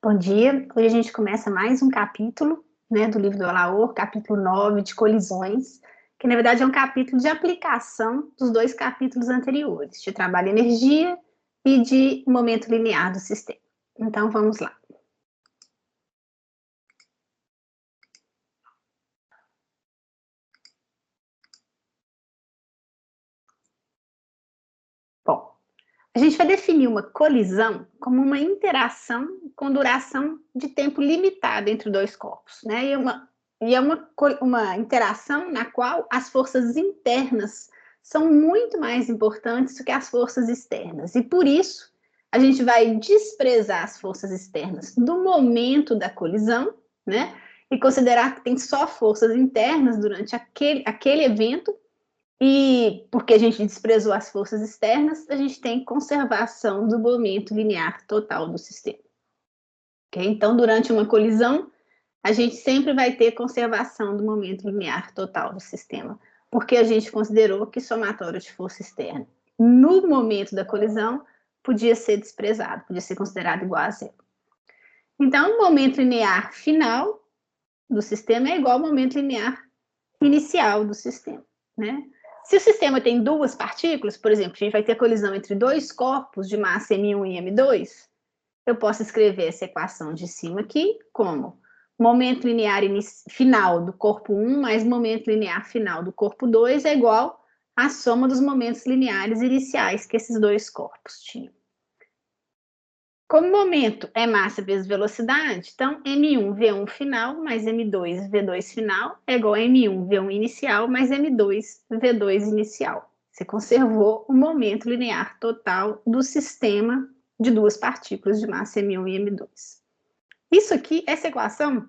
Bom dia, hoje a gente começa mais um capítulo, né, do livro do Olaor, capítulo 9 de colisões, que na verdade é um capítulo de aplicação dos dois capítulos anteriores, de trabalho e energia e de momento linear do sistema. Então vamos lá. Bom, a gente vai definir uma colisão como uma interação com duração de tempo limitada entre dois corpos, né? Uma interação na qual as forças internas são muito mais importantes do que as forças externas. E por isso, a gente vai desprezar as forças externas do momento da colisão, né? E considerar que tem só forças internas durante aquele evento, e porque a gente desprezou as forças externas, a gente tem conservação do momento linear total do sistema. Okay? Então, durante uma colisão, a gente sempre vai ter conservação do momento linear total do sistema, porque a gente considerou que somatório de força externa no momento da colisão podia ser desprezado, podia ser considerado igual a zero. Então, o momento linear final do sistema é igual ao momento linear inicial do sistema, né? Se o sistema tem duas partículas, por exemplo, a gente vai ter colisão entre dois corpos de massa M1 e M2, eu posso escrever essa equação de cima aqui como momento linear final do corpo 1 mais momento linear final do corpo 2 é igual à soma dos momentos lineares iniciais que esses dois corpos tinham. Como momento é massa vezes velocidade, então M1 V1 final mais M2 V2 final é igual a M1 V1 inicial mais M2 V2 inicial. Você conservou o momento linear total do sistema de duas partículas de massa M1 e M2. Isso aqui, essa equação,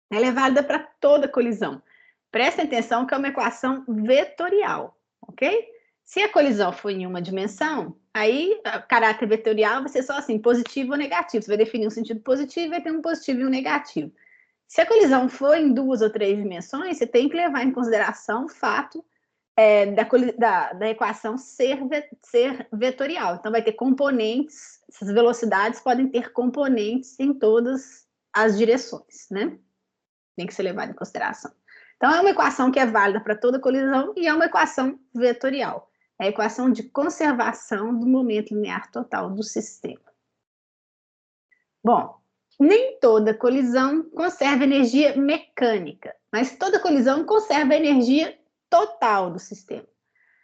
ela é válida para toda colisão. Prestem atenção que é uma equação vetorial, ok? Se a colisão for em uma dimensão, aí o caráter vetorial vai ser só assim, positivo ou negativo. Você vai definir um sentido positivo e vai ter um positivo e um negativo. Se a colisão for em duas ou três dimensões, você tem que levar em consideração o fato da equação ser vetorial. Então, vai ter componentes, essas velocidades podem ter componentes em todas as direções, né? Tem que ser levado em consideração. Então, é uma equação que é válida para toda colisão e é uma equação vetorial. É a equação de conservação do momento linear total do sistema. Bom, nem toda colisão conserva energia mecânica, mas toda colisão conserva a energia total do sistema.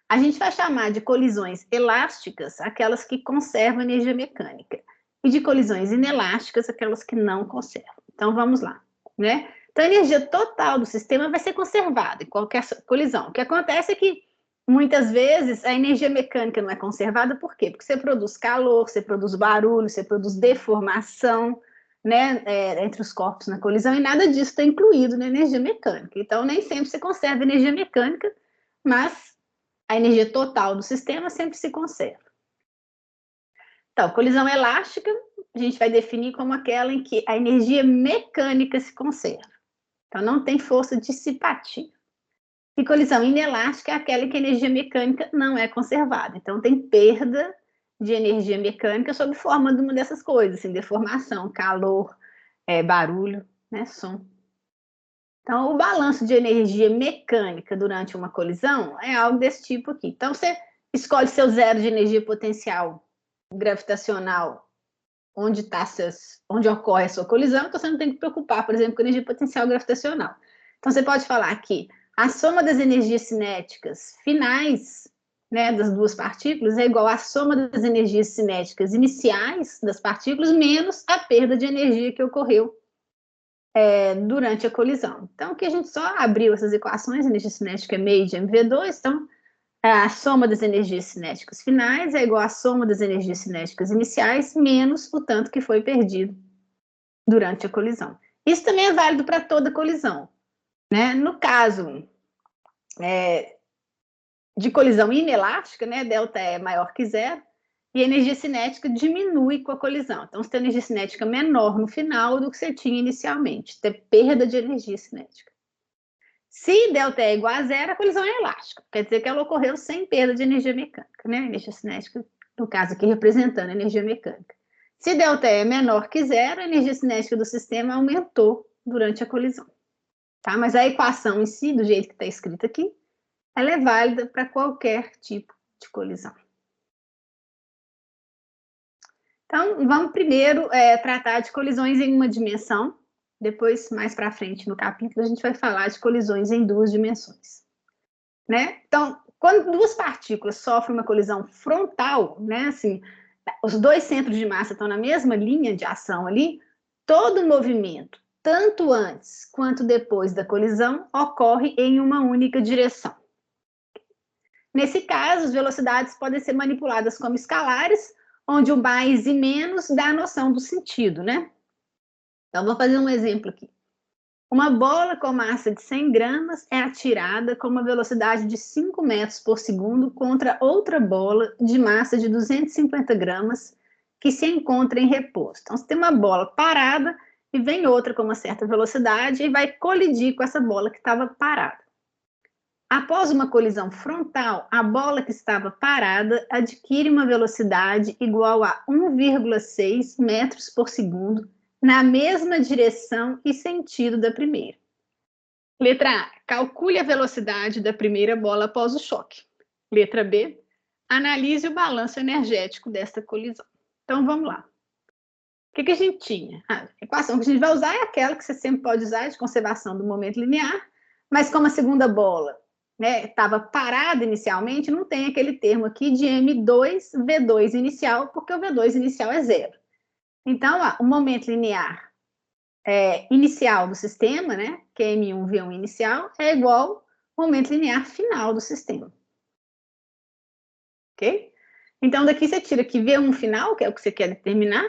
A gente vai chamar de colisões elásticas aquelas que conservam energia mecânica e de colisões inelásticas aquelas que não conservam. Então, vamos lá, né? Então, a energia total do sistema vai ser conservada em qualquer colisão. O que acontece é que, muitas vezes, a energia mecânica não é conservada, por quê? Porque você produz calor, você produz barulho, você produz deformação, né, entre os corpos na colisão, e nada disso está incluído na energia mecânica. Então, nem sempre você conserva energia mecânica, mas a energia total do sistema sempre se conserva. Então, colisão elástica, a gente vai definir como aquela em que a energia mecânica se conserva. Então, não tem força dissipativa. E colisão inelástica é aquela em que a energia mecânica não é conservada. Então, tem perda de energia mecânica sob forma de uma dessas coisas, assim, deformação, calor, barulho, né, som. Então, o balanço de energia mecânica durante uma colisão é algo desse tipo aqui. Então, você escolhe seu zero de energia potencial gravitacional onde ocorre a sua colisão, então você não tem que preocupar, por exemplo, com energia potencial gravitacional. Então, você pode falar que a soma das energias cinéticas finais, né, das duas partículas é igual à soma das energias cinéticas iniciais das partículas menos a perda de energia que ocorreu durante a colisão. Então, aqui a gente só abriu essas equações, energia cinética é meio de mv2, então a soma das energias cinéticas finais é igual à soma das energias cinéticas iniciais menos o tanto que foi perdido durante a colisão. Isso também é válido para toda colisão, né? No caso de colisão inelástica, né, delta é maior que zero, e a energia cinética diminui com a colisão. Então, você tem energia cinética menor no final do que você tinha inicialmente, tem perda de energia cinética. Se delta é igual a zero, a colisão é elástica. Quer dizer que ela ocorreu sem perda de energia mecânica, né? Energia cinética, no caso aqui, representando a energia mecânica. Se ΔE é menor que zero, a energia cinética do sistema aumentou durante a colisão. Tá? Mas a equação em si, do jeito que está escrita aqui, ela é válida para qualquer tipo de colisão. Então, vamos primeiro tratar de colisões em uma dimensão. Depois, mais para frente no capítulo, a gente vai falar de colisões em duas dimensões. Né? Então, quando duas partículas sofrem uma colisão frontal, né, assim, os dois centros de massa estão na mesma linha de ação ali, todo movimento, tanto antes quanto depois da colisão, ocorre em uma única direção. Nesse caso, as velocidades podem ser manipuladas como escalares, onde o mais e menos dá a noção do sentido, né? Então, vou fazer um exemplo aqui. Uma bola com massa de 100 gramas é atirada com uma velocidade de 5 metros por segundo contra outra bola de massa de 250 gramas que se encontra em repouso. Então, você tem uma bola parada e vem outra com uma certa velocidade e vai colidir com essa bola que estava parada. Após uma colisão frontal, a bola que estava parada adquire uma velocidade igual a 1,6 metros por segundo na mesma direção e sentido da primeira. Letra A, calcule a velocidade da primeira bola após o choque. Letra B, analise o balanço energético desta colisão. Então, vamos lá. O que a gente tinha? A equação que a gente vai usar é aquela que você sempre pode usar, de conservação do momento linear, mas como a segunda bola estava parada inicialmente, não tem aquele termo aqui de M2, V2 inicial, porque o V2 inicial é zero. Então, o momento linear inicial do sistema, né, que é M1, V1 inicial, é igual ao momento linear final do sistema. Ok? Então, daqui você tira que V1 final, que é o que você quer determinar,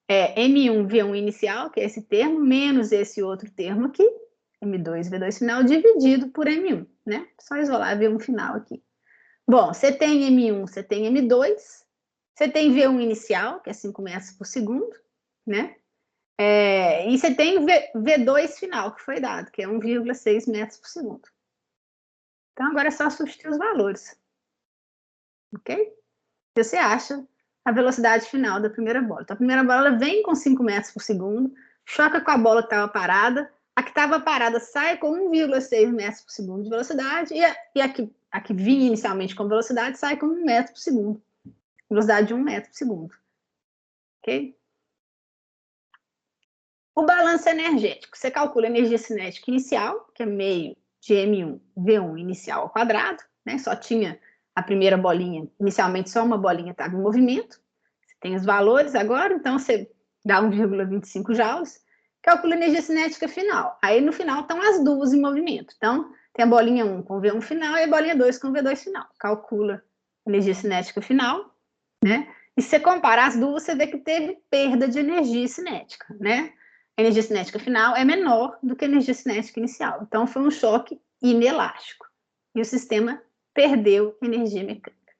é M1, V1 inicial, que é esse termo, menos esse outro termo aqui, M2, V2 final, dividido por M1, né? Só isolar V1 final aqui. Bom, você tem M1, você tem M2, você tem V1 inicial, que é 5 metros por segundo, né? E você tem V2 final, que foi dado, que é 1,6 metros por segundo. Então, agora é só substituir os valores. Ok? Você acha a velocidade final da primeira bola. Então, a primeira bola ela vem com 5 metros por segundo, choca com a bola que estava parada, a que estava parada sai com 1,6 metros por segundo de velocidade, e a que vinha inicialmente com velocidade sai com 1 metro por segundo. Velocidade de 1 metro por segundo. Ok? O balanço energético. Você calcula a energia cinética inicial, que é meio de M1, V1 inicial ao quadrado, né? Só tinha a primeira bolinha, inicialmente só uma bolinha estava em movimento. Você tem os valores agora, então você dá 1,25 joules, calcula a energia cinética final. Aí no final estão as duas em movimento. Então, tem a bolinha 1 com V1 final e a bolinha 2 com V2 final. Calcula a energia cinética final, né? E se você comparar as duas, você vê que teve perda de energia cinética, né? A energia cinética final é menor do que a energia cinética inicial. Então, foi um choque inelástico. E o sistema perdeu energia mecânica.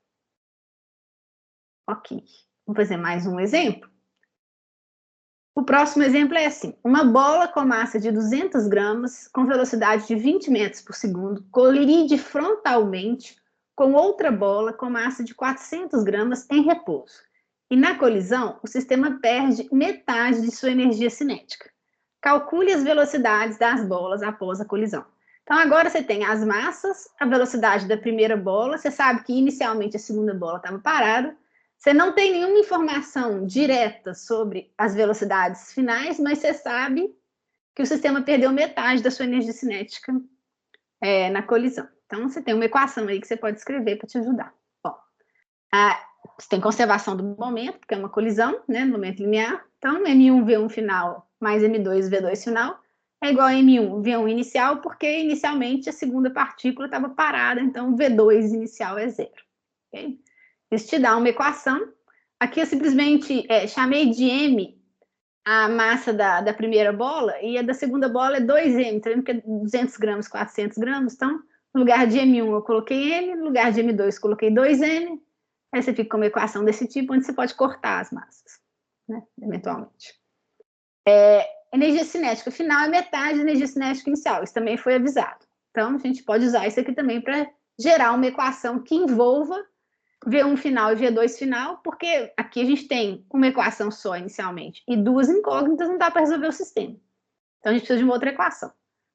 Ok. Vamos fazer mais um exemplo? O próximo exemplo é assim. Uma bola com massa de 200 gramas, com velocidade de 20 metros por segundo, colide frontalmente com outra bola com massa de 400 gramas em repouso. E na colisão, o sistema perde metade de sua energia cinética. Calcule as velocidades das bolas após a colisão. Então, agora você tem as massas, a velocidade da primeira bola, você sabe que inicialmente a segunda bola estava parada, você não tem nenhuma informação direta sobre as velocidades finais, mas você sabe que o sistema perdeu metade da sua energia cinética na colisão. Então, você tem uma equação aí que você pode escrever para te ajudar. Bom, você tem conservação do momento, porque é uma colisão, né, no momento linear. Então, M1, V1 final mais M2, V2 final é igual a M1, V1 inicial, porque inicialmente a segunda partícula estava parada, então V2 inicial é zero. Okay? Isso te dá uma equação. Aqui eu simplesmente chamei de M a massa da primeira bola, e a da segunda bola é 2M, tá vendo que é 200 gramas, 400 gramas? Então, no lugar de M1 eu coloquei M, no lugar de M2 coloquei 2M, aí você fica com uma equação desse tipo, onde você pode cortar as massas, né, eventualmente. Energia cinética final é metade da energia cinética inicial, isso também foi avisado. Então, a gente pode usar isso aqui também para gerar uma equação que envolva V1 final e V2 final, porque aqui a gente tem uma equação só inicialmente e duas incógnitas, não dá para resolver o sistema. Então, a gente precisa de uma outra equação.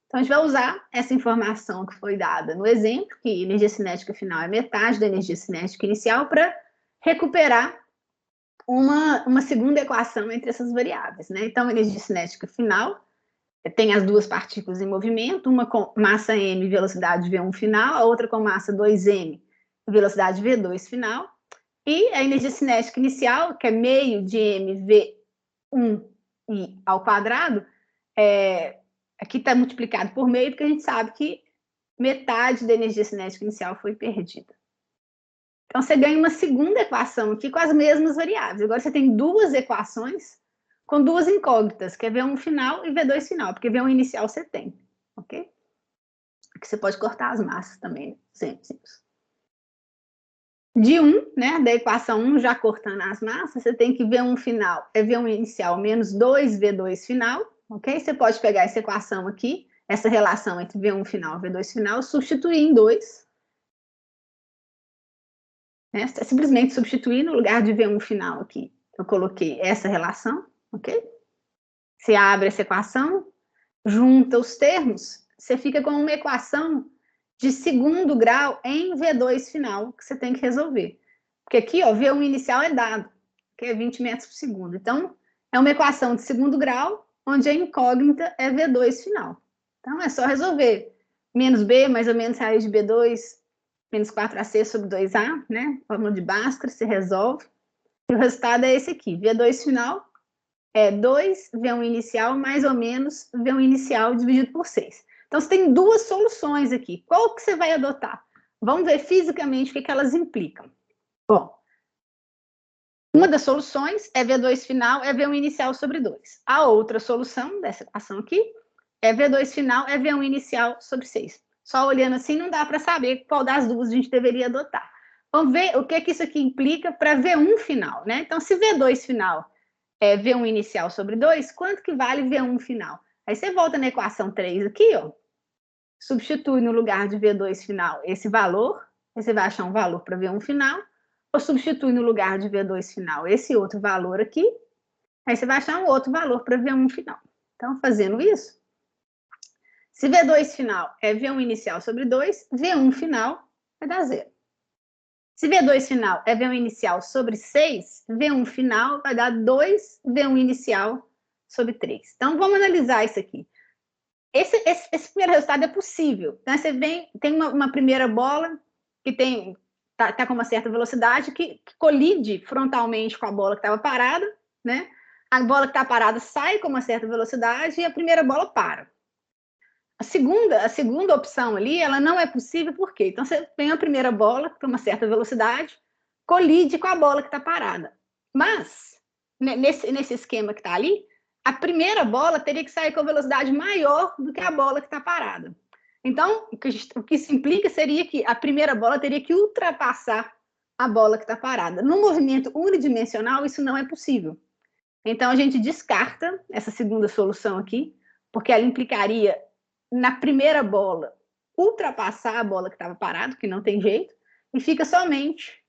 Então, a gente vai usar essa informação que foi dada no exemplo, que energia cinética final é metade da energia cinética inicial, para recuperar uma segunda equação entre essas variáveis, né? Então, a energia cinética final tem as duas partículas em movimento, uma com massa m e velocidade v1 final, a outra com massa 2m e velocidade v2 final, e a energia cinética inicial, que é meio de mv1 i ao quadrado, aqui está multiplicado por meio, porque a gente sabe que metade da energia cinética inicial foi perdida. Então, você ganha uma segunda equação aqui com as mesmas variáveis. Agora, você tem duas equações com duas incógnitas, que é V1 final e V2 final, porque V1 inicial você tem, ok? Aqui você pode cortar as massas também, simples. De 1, né, da equação 1, já cortando as massas, você tem que V1 final é V1 inicial menos 2V2 final, ok? Você pode pegar essa equação aqui, essa relação entre V1 final e V2 final, substituir em 2, né? Simplesmente substituir no lugar de V1 final aqui. Eu coloquei essa relação, ok? Você abre essa equação, junta os termos, você fica com uma equação de segundo grau em V2 final, que você tem que resolver. Porque aqui, ó, V1 inicial é dado, que é 20 metros por segundo. Então, é uma equação de segundo grau, onde a incógnita é V2 final. Então, é só resolver. Menos B, mais ou menos raiz de B2, menos 4AC sobre 2A, né? Fórmula de Bhaskara, se resolve. E o resultado é esse aqui. V2 final é 2 V1 inicial mais ou menos V1 inicial dividido por 6. Então, você tem duas soluções aqui. Qual que você vai adotar? Vamos ver fisicamente o que elas implicam. Bom, uma das soluções é V2 final é V1 inicial sobre 2. A outra solução dessa equação aqui é V2 final é V1 inicial sobre 6. Só olhando assim não dá para saber qual das duas a gente deveria adotar. Vamos ver o que isso aqui implica para V1 final, né? Então, se V2 final é V1 inicial sobre 2, quanto que vale V1 final? Aí você volta na equação 3 aqui, ó, substitui no lugar de V2 final esse valor, aí você vai achar um valor para V1 final, ou substitui no lugar de V2 final esse outro valor aqui, aí você vai achar um outro valor para V1 final. Então, fazendo isso, se V2 final é V1 inicial sobre 2, V1 final vai dar 0. Se V2 final é V1 inicial sobre 6, V1 final vai dar 2 V1 inicial sobre 3. Então, vamos analisar isso aqui. Esse primeiro resultado é possível. Então, você tem uma primeira bola que está com uma certa velocidade que colide frontalmente com a bola que estava parada, né? A bola que está parada sai com uma certa velocidade e a primeira bola para. A segunda opção ali, ela não é possível, por quê? Então, você tem a primeira bola, com uma certa velocidade, colide com a bola que está parada. Mas, nesse esquema que está ali, a primeira bola teria que sair com velocidade maior do que a bola que está parada. Então, o que isso implica seria que a primeira bola teria que ultrapassar a bola que está parada. No movimento unidimensional, isso não é possível. Então, a gente descarta essa segunda solução aqui, porque ela implicaria na primeira bola, ultrapassar a bola que estava parada, que não tem jeito, e fica somente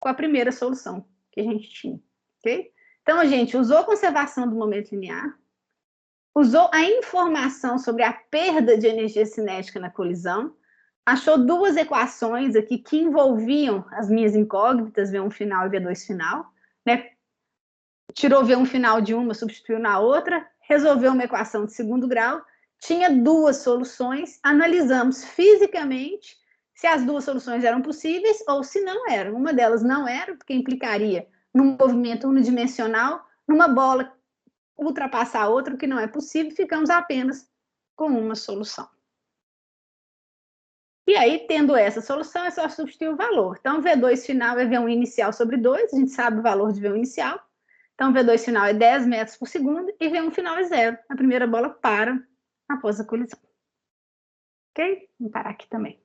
com a primeira solução que a gente tinha, ok? Então, a gente usou a conservação do momento linear, usou a informação sobre a perda de energia cinética na colisão, achou duas equações aqui que envolviam as minhas incógnitas, V1 final e V2 final, né? Tirou V1 final de uma, substituiu na outra, resolveu uma equação de segundo grau, tinha duas soluções, analisamos fisicamente se as duas soluções eram possíveis ou se não eram. Uma delas não era, porque implicaria num movimento unidimensional, numa bola ultrapassar a outra, o que não é possível, ficamos apenas com uma solução. E aí, tendo essa solução, é só substituir o valor. Então, V2 final é V1 inicial sobre 2, a gente sabe o valor de V1 inicial. Então, V2 final é 10 metros por segundo e V1 final é 0. A primeira bola para após a colisão. Ok? Vamos parar aqui também.